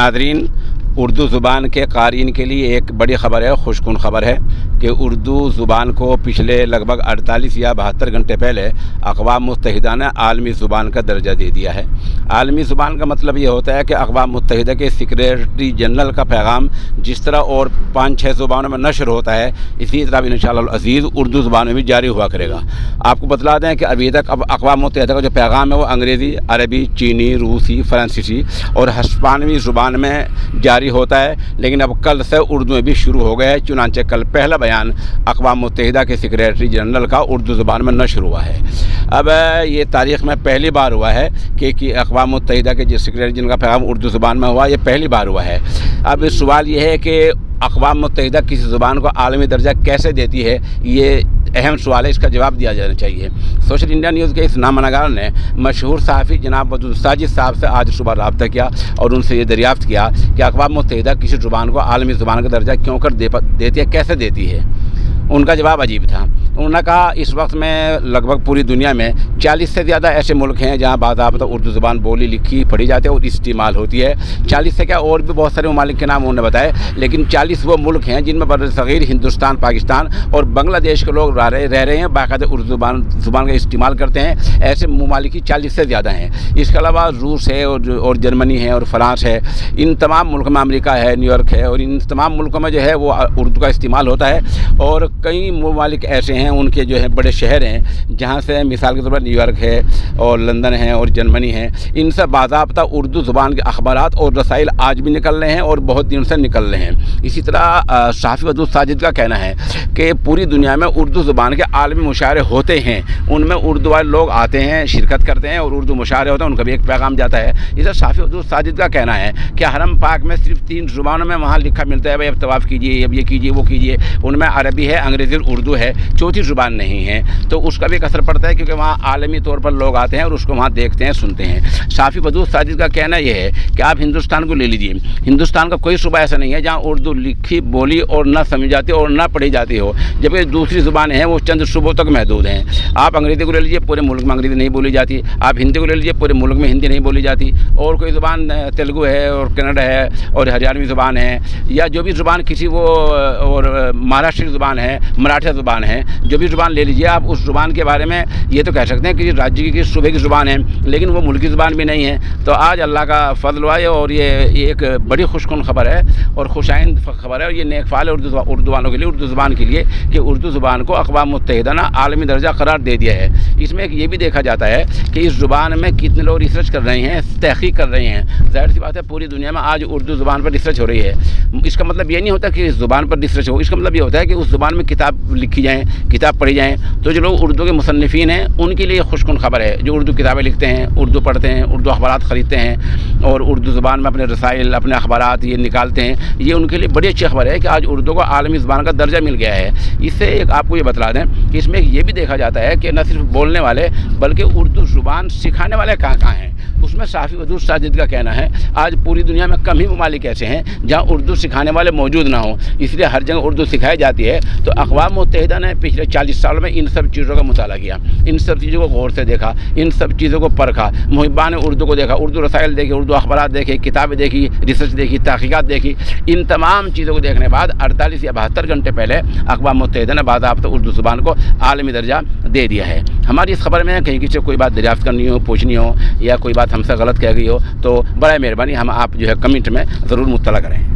Nadreen, Urdu ज़ुबान के क़ारीन के लिए एक बड़ी ख़बर है, खुशकुन ख़बर है कि उर्दू ज़ुबान को पिछले लगभग 48 या 72 घंटे पहले अक़वाम मुत्तहिदा ने आलमी ज़ुबान का दर्जा दे दिया है। आलमी ज़ुबान का मतलब ये होता है कि अक़वाम मुत्तहिदा के सेक्रेटरी जनरल का पैगाम जिस तरह और 5-6 ज़ुबानों में नशर होता है, इसी तरह इंशाअल्लाह अज़ीज़ उर्दू ज़ुबान में भी जारी हुआ करेगा। आपको बतला दें कि अभी तक अब अक़वाम मुत्तहिदा का जो पैगाम है वो अंग्रेज़ी, अरबी, चीनी, रूसी, फ़्रांसीसी और हिस्पानवी ज़ुबान में जारी होता है, लेकिन अब कल से उर्दू में भी शुरू हो गया है। चुनांचे कल पहला बयान अक़वाम मुत्तहिदा के सेक्रेटरी जनरल का उर्दू ज़ुबान में नशर हुआ है। अब ये तारीख़ में पहली बार हुआ है कि अक़वाम मुत्तहिदा के जो सेक्रेटरी जनरल का पैगाम उर्दू ज़ुबान में हुआ, ये पहली बार हुआ है। अब सवाल ये है कि अक़वाम मुत्तहिदा किसी ज़ुबान को आलमी दर्जा कैसे देती है, ये अहम सवाल है, इसका जवाब दिया जाना चाहिए। सोशल इंडिया न्यूज़ के इस नामनगार ने मशहूर सहाफ़ी जनाब वदूद साजिद साहब से आज सुबह रब्ता किया और उनसे ये दरियाफ़्त किया कि अक़वाम मुत्तहिदा किसी ज़ुबान को आलमी ज़ुबान का दर्जा क्यों कर देती है, कैसे देती है। उनका जवाब अजीब था। उन्होंने कहा इस वक्त में लगभग पूरी दुनिया में 40 से ज़्यादा ऐसे मुल्क हैं जहाँ बाज़ाब्ता उर्दू ज़ुबान बोली, लिखी, पढ़ी जाती है और इस्तेमाल होती है। 40 से क्या और भी बहुत सारे ममालिक के नाम उन्होंने बताए, लेकिन 40 वो मुल्क हैं जिनमें बरसग़ीर हिंदुस्तान, पाकिस्तान और बांग्लादेश के लोग रह रहे हैं, बाकायदा उर्दू ज़ुबान का इस्तेमाल करते हैं। ऐसे ममालिक की 40 से ज़्यादा हैं। इसके अलावा रूस है और जर्मनी है और फ्रांस है। इन तमाम मुल्क में, अमेरिका है, न्यूयॉर्क है, और इन तमाम मुल्कों में जो है वो उर्दू का इस्तेमाल होता है। और कई ममालिक ऐसे हैं, उनके जो है बड़े शहर हैं जहाँ से मिसाल के तौर पर न्यूयॉर्क है और लंदन है और जर्मनी है, इनसे बाज़ाब्ता उर्दू ज़ुबान के अखबारात और रसाइल आज भी निकल रहे हैं और बहुत दिन से निकल रहे हैं। इसी तरह सहाफ़ी वदूद साजिद का कहना है कि पूरी दुनिया में उर्दू ज़ुबान के आलमी मुशायरे होते हैं, उनमें उर्दू वाले लोग आते हैं, शिरकत करते हैं और उर्दू मुशायरे होते हैं, उनका भी एक पैगाम जाता है। इसे सहाफ़ी वदूद साजिद का कहना है कि हरम पाक में सिर्फ 3 ज़ुबानों में वहाँ लिखा मिलता है, भाई अब तवाफ़ कीजिए, अब ये कीजिए, वो कीजिए। उनमें अरबी है, अंग्रेज़ी, उर्दू है, चौथी ज़ुबान नहीं है। तो उसका भी एक असर पड़ता है क्योंकि वहाँ आलमी तौर पर लोग आते हैं और उसको वहाँ देखते हैं, सुनते हैं। सहाफ़ी वदूद साजिद का कहना यह है कि आप हिंदुस्तान को ले लीजिए, हिंदुस्तान का कोई सूबा ऐसा नहीं है जहाँ उर्दू लिखी, बोली और ना समझी जाती और ना पढ़ी जाती हो, जबकि दूसरी ज़ुबानें हैं वो चंद सूबों तक महदूद हैं। आप अंग्रेज़ी को ले लीजिए, पूरे मुल्क में अंग्रेज़ी नहीं बोली जाती। आप हिंदी को ले लीजिए, पूरे मुल्क में हिंदी नहीं बोली जाती। और कोई ज़ुबान तेलुगु है और कन्नड़ है और हरियाणवी ज़ुबान है, या जो भी ज़ुबान किसी वो और महाराष्ट्री ज़ुबान है, मराठी ज़ुबान है, जो भी ज़ुबान ले लीजिए आप, उस ज़ुबान के बारे में ये तो कह सकते हैं कि राज्य की सूबे की ज़ुबान है, लेकिन वो मुल्की ज़ुबान भी नहीं है। तो आज अल्लाह का फ़ज़ल हुआ है और ये एक बड़ी खुशकुन ख़बर है और खुशाइंद ख़बर है, और ये नेक फ़ाल है उर्दू वालों के लिए, उर्दू ज़ुबान के लिए, कि उर्दू ज़ुबान को अक़वाम मुत्तहिदा ने आलमी दर्जा करार दे दिया है। इसमें एक ये भी देखा जाता है कि इस ज़ुबान में कितने लोग रिसर्च कर रहे हैं, तहक़ीक़ कर रहे हैं। ज़ाहिर सी बात है पूरी दुनिया में आज उर्दू ज़ुबान पर रिसर्च हो रही है। इसका मतलब ये नहीं होता कि इस ज़ुबान पर रिसर्च हो, इसका मतलब ये होता है कि उस ज़ुबान में किताब लिखी जाएँ, किताब पढ़ी जाएँ। तो जो लोग उर्दू के मुसन्निफ़ीन हैं उनके लिए खुशकुन ख़बर है, जो उर्दू किताबें लिखते हैं, उर्दू पढ़ते हैं, उर्दू अखबारात ख़रीदते हैं और उर्दू ज़ुबान में अपने रसाइल, अपने अखबारात ये निकालते हैं। ये उनके लिए बड़ी अच्छी खबर है कि आज उर्दू को आलमी ज़ुबान का दर्जा मिल गया है। इससे एक आपको ये बतला दें कि इसमें ये भी देखा जाता है कि न सिर्फ बोलने वाले बल्कि उर्दू ज़ुबान सिखाने वाले कहाँ कहाँ हैं। उसमें सहाफ़ी वदूद साजिद का कहना है आज पूरी दुनिया में कम ही ममालिक ऐसे हैं जहाँ उर्दू सिखाने वाले मौजूद ना हो, इसलिए हर जगह उर्दू सिखाई जाती है। तो अक़वाम मुत्तहिदा ने पिछले 40 सालों में इन सब चीज़ों का मुताला किया, इन सब चीज़ों को गौर से देखा, इन सब चीज़ों को परखा, मुहिब्बान ने उर्दू को देखा, उर्दू रसाइल देखे, उर्दू अखबारात देखे, किताबें देखी, रिसर्च देखी, तहक़ीक़ात देखी। इन तमाम चीज़ों को देखने के बाद 48 या 72 घंटे पहले अक़वाम मुत्तहिदा ने बाज़ाब्ता उर्दू ज़ुबान को आलमी दर्जा दे दिया है। हमारी इस खबर में कहीं किसी से कोई बात दरियाफ़्त करनी हो, पूछनी हो, या कोई बात हमसे गलत कह गई हो तो बड़ा मेहरबानी हम आप जो है कमेंट में ज़रूर मुत्तला करें।